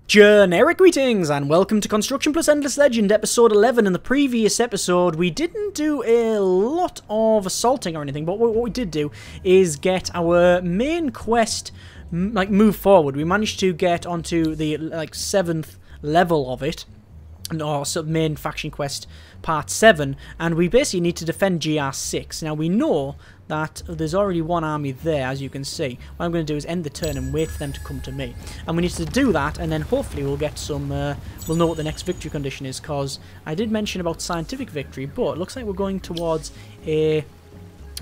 Generic greetings and welcome to Construction Plus Endless Legend episode 11. In the previous episode we didn't do a lot of assaulting or anything, but what we did do is get our main quest move forward. We managed to get onto the 7th level of it, or main faction quest part 7, and we basically need to defend GR6. Now we know that there's already one army there, as you can see. What I'm going to do is end the turn and wait for them to come to me. And we need to do that, and then hopefully we'll get some, we'll know what the next victory condition is, because I did mention about scientific victory, but it looks like we're going towards a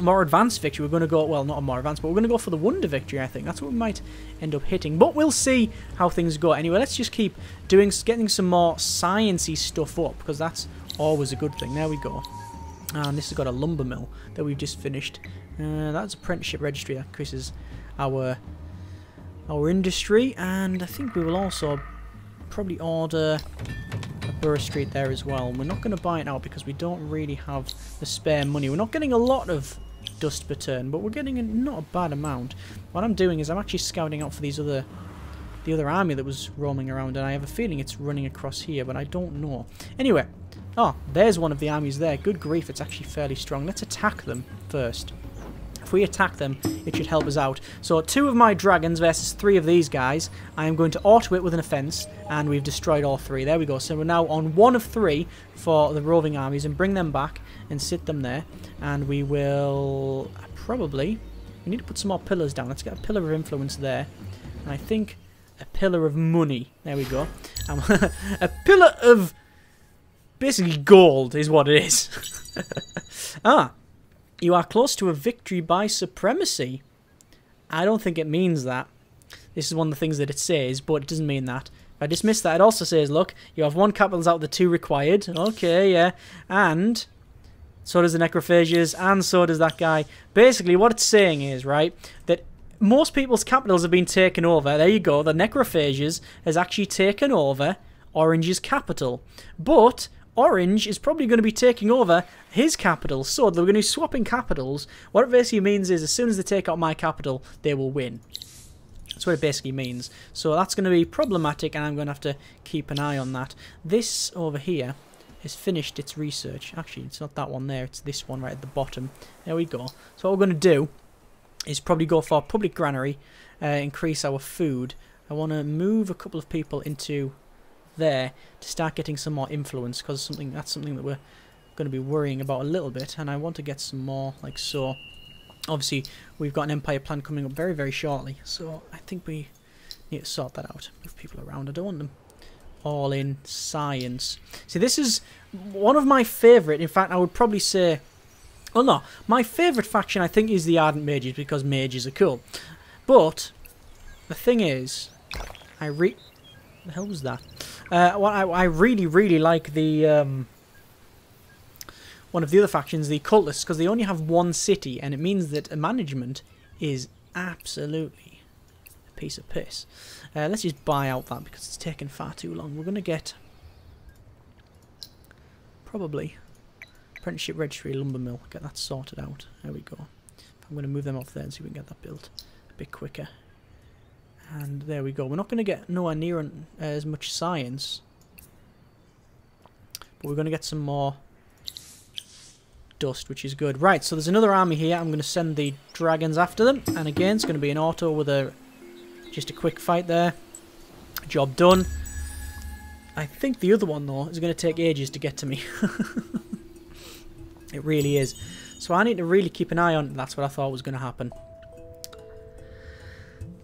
more advanced victory. We're going to go, well, not a more advanced, but we're going to go for the wonder victory, I think. That's what we might end up hitting, but we'll see how things go. Anyway, let's just keep getting some more science-y stuff up, because that's always a good thing. There we go. And this has got a lumber mill that we've just finished. That's apprenticeship registry. That increases our industry, and I think we will also probably order a Borough Street there as well. We're not going to buy it out because we don't really have the spare money. We're not getting a lot of dust per turn, but we're getting not a bad amount. What I'm doing is I'm actually scouting out for the other army that was roaming around, and I have a feeling it's running across here, but I don't know. Anyway. Oh, there's one of the armies there. Good grief, it's actually fairly strong. Let's attack them first. If we attack them, it should help us out. So 2 of my dragons versus 3 of these guys. I am going to auto it with an offense, and we've destroyed all 3. There we go. So we're now on 1 of 3 for the roving armies, and bring them back and sit them there. And we will probably... We need to put some more pillars down. Let's get a pillar of influence there. And I think a pillar of money. There we go. A pillar of... basically gold is what it is. You are close to a victory by supremacy. I don't think it means that. This is one of the things that it says, but it doesn't mean that. If I dismiss that, it also says, look, you have 1 capitals out of the 2 required. Okay, yeah. And so does the necrophages, and so does that guy. Basically, what it's saying is, right, that most people's capitals have been taken over. There you go. The necrophages has actually taken over Orange's capital. But Orange is probably going to be taking over his capital, so they're going to be swapping capitals. What it basically means is as soon as they take out my capital, they will win. That's what it basically means. So that's going to be problematic, and I'm going to have to keep an eye on that. This over here has finished its research. Actually, it's not that one there, it's this one right at the bottom. There we go. So what we're going to do is probably go for public granary, increase our food. I want to move a couple of people into there to start getting some more influence, because that's something that we're going to be worrying about a little bit, and I want to get some more like so. Obviously we've got an empire plan coming up very, very shortly, so I think we need to sort that out. Move people around. I don't want them all in science. See, this is one of my favourite, in fact I would probably say, well no, my favourite faction I think is the Ardent Mages, because mages are cool. But the thing is, the hell was that? I really, really like the one of the other factions, the Cultists, because they only have 1 city, and it means that management is absolutely a piece of piss. Let's just buy out that because it's taken far too long. We're going to get probably apprenticeship registry, lumber mill. Get that sorted out. There we go. I'm going to move them off there and see if we can get that built a bit quicker. And there we go. We're not going to get nowhere near as much science, but we're going to get some more dust, which is good. Right, so there's another army here. I'm going to send the dragons after them, and again, it's going to be an auto with just a quick fight there. Job done. I think the other one, though, is going to take ages to get to me. It really is. So I need to really keep an eye on it. That's what I thought was going to happen.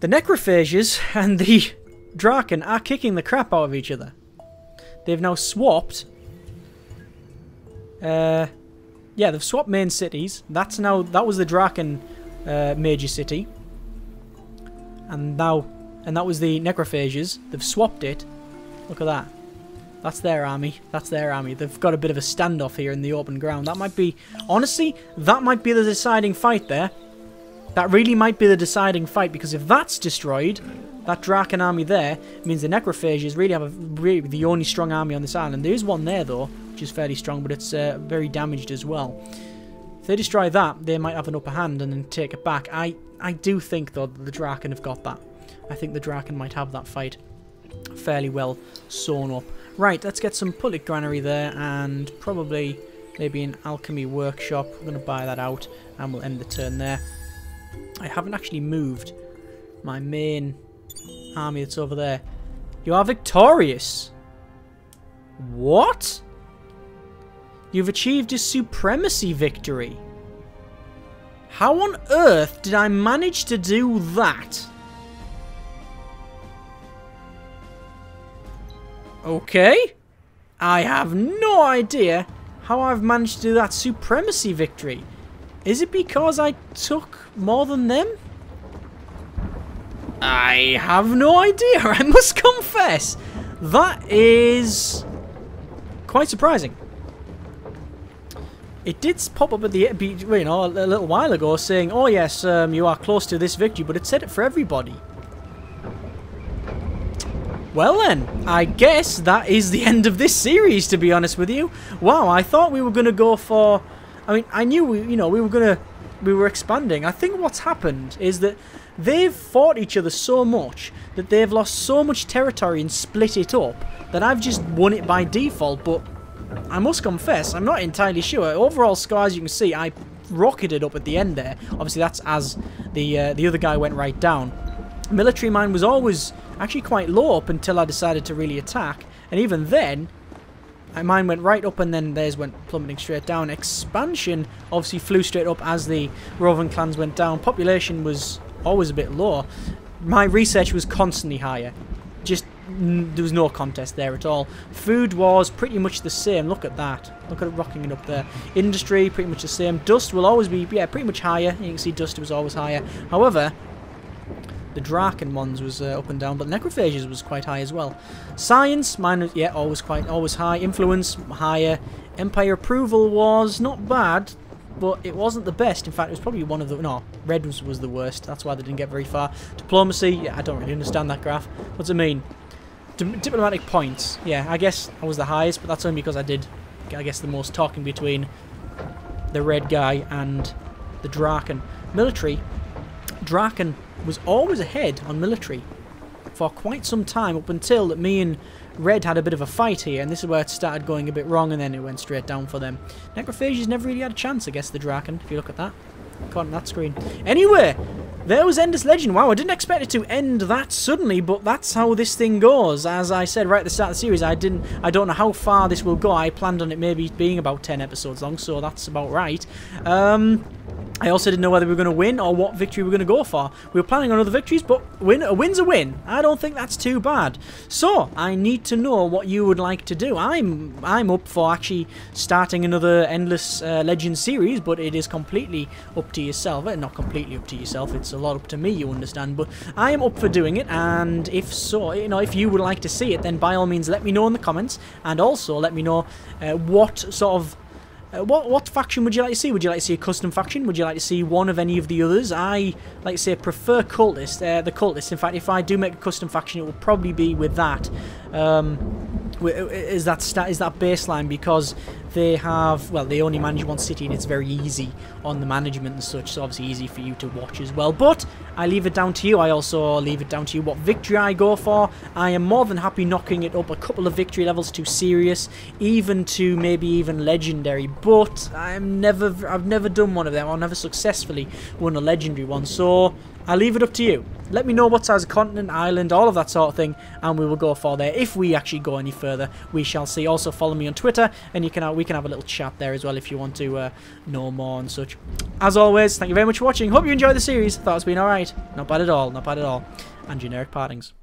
The necrophages and the Draken are kicking the crap out of each other. They've now swapped. Yeah, they've swapped main cities. That was the Draken major city, and that was the necrophages. They've swapped it. Look at that. That's their army. That's their army. They've got a bit of a standoff here in the open ground. That might be, honestly, that might be the deciding fight there. That really might be the deciding fight, because if that's destroyed, that Draken army there means the necrophages really have the only strong army on this island. There is one there though, which is fairly strong, but it's very damaged as well. If they destroy that, they might have an upper hand and then take it back. I do think though that the Draken have got that. I think the Draken might have that fight. fairly well sewn up. Right, let's get some public granary there, and probably maybe an alchemy workshop. We're going to buy that out, and we'll end the turn there. I haven't actually moved my main army that's over there. You are victorious. What? You've achieved a supremacy victory. How on earth did I manage to do that? Okay. I have no idea how I've managed to do that supremacy victory. Is it because I took more than them? I have no idea, I must confess. That is quite surprising. It did pop up at the, you know, a little while ago saying, oh yes, you are close to this victory, but it said it for everybody. Well then, I guess that is the end of this series, to be honest with you. Wow, I thought we were going to go for... I mean, I knew, we were expanding. I think what's happened is that they've fought each other so much that they've lost so much territory and split it up that I've just won it by default, but I must confess, I'm not entirely sure. Overall score, as you can see, I rocketed up at the end there. Obviously, that's as the other guy went right down. Military mine was always actually quite low up until I decided to really attack, and even then mine went right up and then theirs went plummeting straight down. Expansion obviously flew straight up as the roving clans went down. Population was always a bit lower. My research was constantly higher. Just there was no contest there at all. Food was pretty much the same. Look at that. Look at it rocking it up there. Industry pretty much the same. Dust will always be, yeah, pretty much higher. You can see dust was always higher. However, the Draken ones was up and down, but Necrophages was quite high as well. Science, mine was, yeah, always high. Influence, higher. Empire approval was not bad, but it wasn't the best. In fact, it was probably one of the... No, red was the worst. That's why they didn't get very far. Diplomacy, yeah, I don't really understand that graph. What's it mean? Diplomatic points. Yeah, I guess I was the highest, but that's only because I did, I guess, the most talking between the red guy and the Draken. Military, Draken was always ahead on military for quite some time, up until that me and Red had a bit of a fight here, and this is where it started going a bit wrong, and then it went straight down for them. Necrophages never really had a chance against the Draken, if you look at that. Caught on that screen. Anyway, there was Endless Legend. Wow, I didn't expect it to end that suddenly, but that's how this thing goes. As I said right at the start of the series, I don't know how far this will go. I planned on it maybe being about 10 episodes long, so that's about right. I also didn't know whether we were going to win or what victory we were going to go for. We were planning on other victories, but a win's a win. I don't think that's too bad. So, I need to know what you would like to do. I'm up for actually starting another Endless Legend series, but it is completely up to yourself. Not completely up to yourself, it's a lot up to me, you understand, but I am up for doing it, and if so, you know, if you would like to see it, then by all means let me know in the comments, and also let me know what sort of what faction would you like to see? Would you like to see a custom faction? Would you like to see one of any of the others? I, like to say, prefer Cultist, the Cultist. In fact, if I do make a custom faction, it will probably be with that. Is that baseline, because they have, well, they only manage one city and it's very easy on the management and such, so obviously easy for you to watch as well. But I leave it down to you. I also leave it down to you what victory I go for. I am more than happy knocking it up a couple of victory levels to serious, even to maybe even legendary, but I've never done one of them. I've never successfully won a legendary one, so I'll leave it up to you. Let me know what size of continent, island, all of that sort of thing, and we will go for there. If we actually go any further, we shall see. Also follow me on Twitter, and we can have a little chat there as well if you want to know more and such. As always, thank you very much for watching. Hope you enjoyed the series. Thought it's been alright. Not bad at all. Not bad at all. And generic partings.